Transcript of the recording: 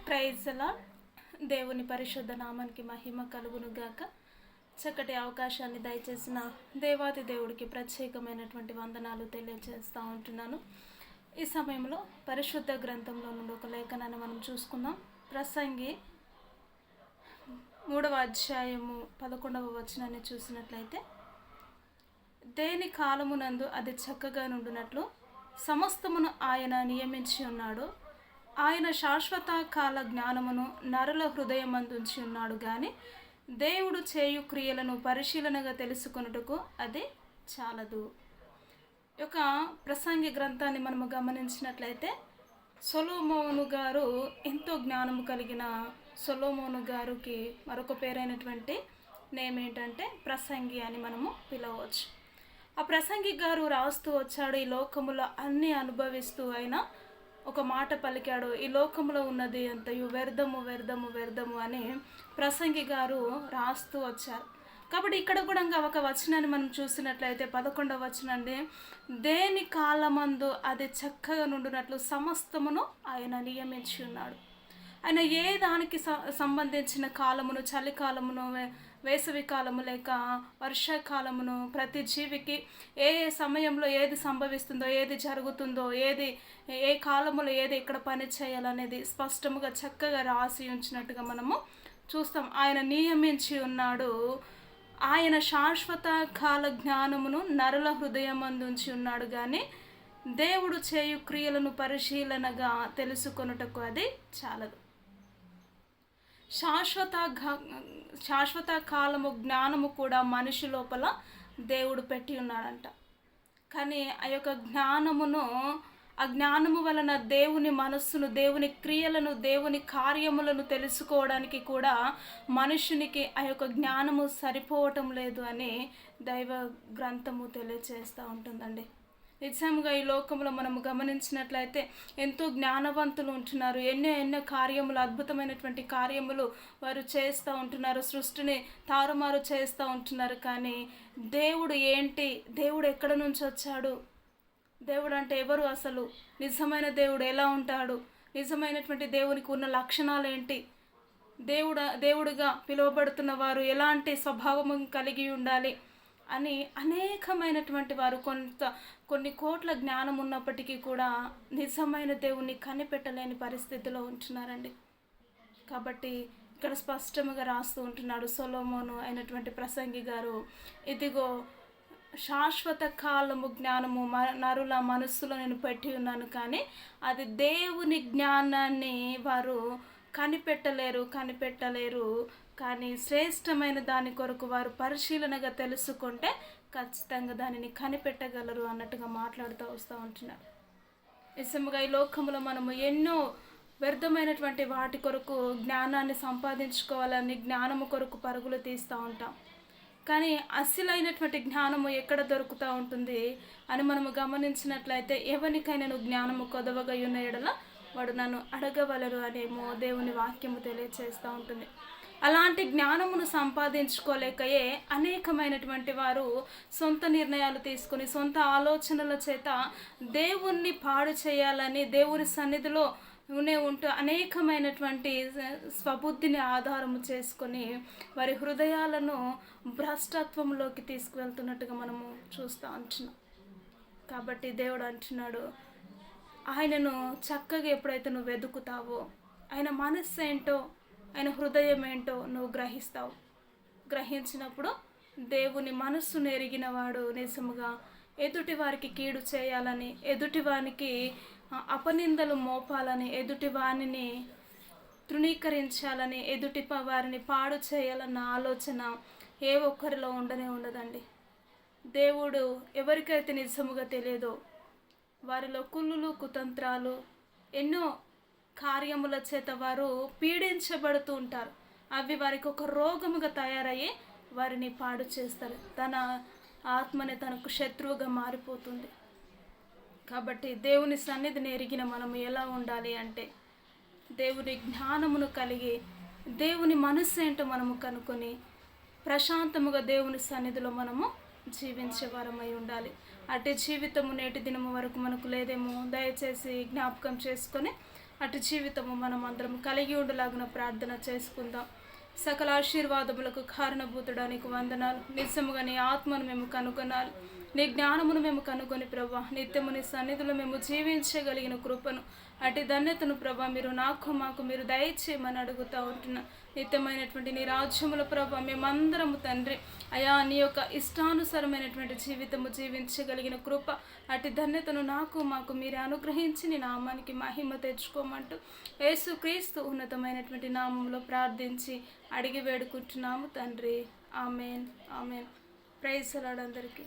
Praise lord. దేవుని పరిశుద్ధ నామానికి మహిమ కలుగును గాక. చక్కటి అవకాశాన్ని దయచేసిన దేవాది దేవుడికి ప్రత్యేకమైనటువంటి వందనాలు తెలియజేస్తూ ఉంటున్నాను. ఈ సమయంలో పరిశుద్ధ గ్రంథంలో నుండి ఒక లేఖనాన్ని మనం చూసుకుందాం. ప్రసంగి 3వ అధ్యాయము 11వ వచనాన్ని చూసినట్లయితే, దేని కాలమునందు అది చక్కగా నుండినట్లు సమస్తమును ఆయన నియమించి ఉన్నాడు. ఆయన శాశ్వత కాల జ్ఞానమును నరుల హృదయమందుంచి ఉన్నాడు గాని దేవుడు చేయు క్రియలను పరిశీలనగా తెలుసుకొనుటకు అది చాలదు. యొక్క ప్రసంగి గ్రంథాన్ని మనము గమనించినట్లయితే, సొలొమోను గారు ఎంతో జ్ఞానము కలిగిన సొలొమోను గారికి మరొక పేరైనటువంటి నేమ్ ఏంటంటే ప్రసంగి అని మనము పిలవచ్చు. ఆ ప్రసంగి గారు రాస్తూ వచ్చాడు, ఈ లోకములో అన్నీ అనుభవిస్తూ ఆయన ఒక మాట పలికాడు, ఈ లోకంలో ఉన్నది అంతయు వ్యర్థము వ్యర్థము వ్యర్థము అని ప్రసంగి గారు రాస్తూ వచ్చారు. కాబట్టి ఇక్కడ కూడా ఒక వచనాన్ని మనం చూసినట్లయితే 11వ వచనాన్ని, దేని కాలమందు అది చక్కగా నుండినట్లు సమస్తమును ఆయన నియమించి ఉన్నాడు. ఆయన ఏ దానికి సంబంధించిన కాలమును, చలికాలమును, వేసవి కాలము లేక వర్షాకాలమును, ప్రతి జీవికి ఏ సమయంలో ఏది సంభవిస్తుందో, ఏది జరుగుతుందో, ఏ కాలములో ఏది ఎక్కడ పని చేయాలనేది స్పష్టముగా చక్కగా రాసి ఉంచినట్టుగా మనము చూస్తాం. ఆయన నియమించి ఉన్నాడు. ఆయన శాశ్వత కాల జ్ఞానమును నరుల హృదయమందుంచి ఉన్నాడు కానీ దేవుడు చేయు క్రియలను పరిశీలనగా తెలుసుకొనుటకు అది చాలదు. శాశ్వత కాలము జ్ఞానము కూడా మనిషి లోపల దేవుడు పెట్టి ఉన్నాడంట. కానీ ఆ యొక్క ఆ జ్ఞానము వలన దేవుని మనస్సును, దేవుని క్రియలను, దేవుని కార్యములను తెలుసుకోవడానికి కూడా మనుషునికి ఆ యొక్క జ్ఞానము సరిపోవటం లేదు అని దైవ గ్రంథము తెలియజేస్తూ ఉంటుందండి. నిజంగా ఈ లోకంలో మనము గమనించినట్లయితే ఎంతో జ్ఞానవంతులు ఉంటున్నారు. ఎన్నో కార్యములు, అద్భుతమైనటువంటి కార్యములు వారు చేస్తూ ఉంటున్నారు. సృష్టిని తారుమారు చేస్తూ ఉంటున్నారు. కానీ దేవుడు ఏంటి, దేవుడు ఎక్కడ నుంచి వచ్చాడు, దేవుడు అంటే ఎవరు, అసలు నిజమైన దేవుడు ఎలా ఉంటాడు, నిజమైనటువంటి దేవునికి ఉన్న లక్షణాలు ఏంటి, దేవుడుగా పిలువబడుతున్న వారు ఎలాంటి స్వభావము కలిగి ఉండాలి అని అనేకమైనటువంటి వారు కొన్ని కోట్ల జ్ఞానం ఉన్నప్పటికీ కూడా నిజమైన దేవుణ్ణి కనిపెట్టలేని పరిస్థితిలో ఉంటున్నారండి. కాబట్టి ఇక్కడ స్పష్టంగా రాస్తూ ఉంటున్నాడు సొలొమోను అయినటువంటి ప్రసంగి గారు, ఇదిగో శాశ్వత కాలము జ్ఞానము నరుల మనస్సులో నేను పెట్టి ఉన్నాను, కానీ అది దేవుని జ్ఞానాన్ని వారు కనిపెట్టలేరు. కానీ శ్రేష్టమైన దాని కొరకు వారు పరిశీలనగా తెలుసుకుంటే ఖచ్చితంగా దానిని కనిపెట్టగలరు అన్నట్టుగా మాట్లాడుతూ వస్తూ ఉంటున్నారు. నిజంగా ఈ లోకంలో మనము ఎన్నో వ్యర్థమైనటువంటి వాటి కొరకు జ్ఞానాన్ని సంపాదించుకోవాలని జ్ఞానము కొరకు పరుగులు తీస్తూ ఉంటాం. కానీ అసలైనటువంటి జ్ఞానము ఎక్కడ దొరుకుతూ ఉంటుంది అని మనము గమనించినట్లయితే, ఎవరికైనా నువ్వు జ్ఞానము కొదవగా ఉన్న ఎడల వాడు నన్ను అడగవలరు అనేమో దేవుని వాక్యము తెలియచేస్తూ ఉంటుంది. అలాంటి జ్ఞానమును సంపాదించుకోలేకయే అనేకమైనటువంటి వారు సొంత నిర్ణయాలు తీసుకొని, సొంత ఆలోచనల చేత దేవుణ్ణి పాడు చేయాలని దేవుని సన్నిధిలో ఉంటూ అనేకమైనటువంటి స్వబుద్ధిని ఆధారము చేసుకొని వారి హృదయాలను భ్రష్టత్వంలోకి తీసుకువెళ్తున్నట్టుగా మనము చూస్తూ ఉంటున్నాం. కాబట్టి దేవుడు అంటున్నాడు, ఆయనను చక్కగా ఎప్పుడైతే నువ్వు వెతుకుతావో, ఆయన మనస్సు ఏంటో, ఆయన హృదయం ఏంటో నువ్వు గ్రహించినప్పుడు దేవుని మనస్సును ఎరిగిన వాడు నిజముగా ఎదుటి వారికి కీడు చేయాలని, ఎదుటి వానికి అపనిందలు మోపాలని, ఎదుటి వారిని తృణీకరించాలని, ఎదుటి వారిని పాడు చేయాలన్న ఆలోచన ఏ ఒక్కరిలో ఉండదండి. దేవుడు ఎవరికైతే నిజముగా తెలియదో వారిలో కుళ్ళులు, కుతంత్రాలు, ఎన్నో కార్యముల చేత వారు పీడించబడుతూ ఉంటారు. అవి వారికి ఒక రోగముగా తయారయ్యి వారిని పాడు చేస్తారు. తన ఆత్మని తనకు శత్రువుగా మారిపోతుంది. కాబట్టి దేవుని సన్నిధిని ఎరిగిన మనము ఎలా ఉండాలి అంటే, దేవుని జ్ఞానమును కలిగి దేవుని మనస్సు ఏంటో మనము కనుక్కొని ప్రశాంతముగా దేవుని సన్నిధిలో మనము జీవించే వారమై ఉండాలి. అటు జీవితము నేటి దినము వరకు మనకు లేదేమో, దయచేసి జ్ఞాపకం చేసుకొని అటు జీవితము మనం అందరం కలిగి ఉండలాగిన ప్రార్థన చేసుకుందాం. సకల ఆశీర్వాదములకు కారణభూతుడానికి వందనాలు. నిజముగా నీ ఆత్మను మేము కనుగొనాలి, నీ జ్ఞానమును మేము కనుగొని ప్రభా నిత్యము నీ సన్నిధిలో మేము జీవించగలిగిన కృపను, అటు ధన్యతను ప్రభా మీరు మాకు మీరు దయచేయమని అడుగుతూ ఉంటున్నా. నిత్యమైనటువంటి నీ రాజ్యముల ప్రభా మేమందరము తండ్రి అయా నీ యొక్క ఇష్టానుసారమైనటువంటి జీవితము జీవించగలిగిన కృప, అటు ధన్యతను మాకు మీరే అనుగ్రహించి నీ నామానికి మహిమ తెచ్చుకోమంటూ యేసుక్రీస్తు ఉన్నతమైనటువంటి నామంలో ప్రార్థించి అడిగి వేడుకుంటున్నాము తండ్రి. Amen amen. ప్రైజ్ లార్డ్ అందరికీ.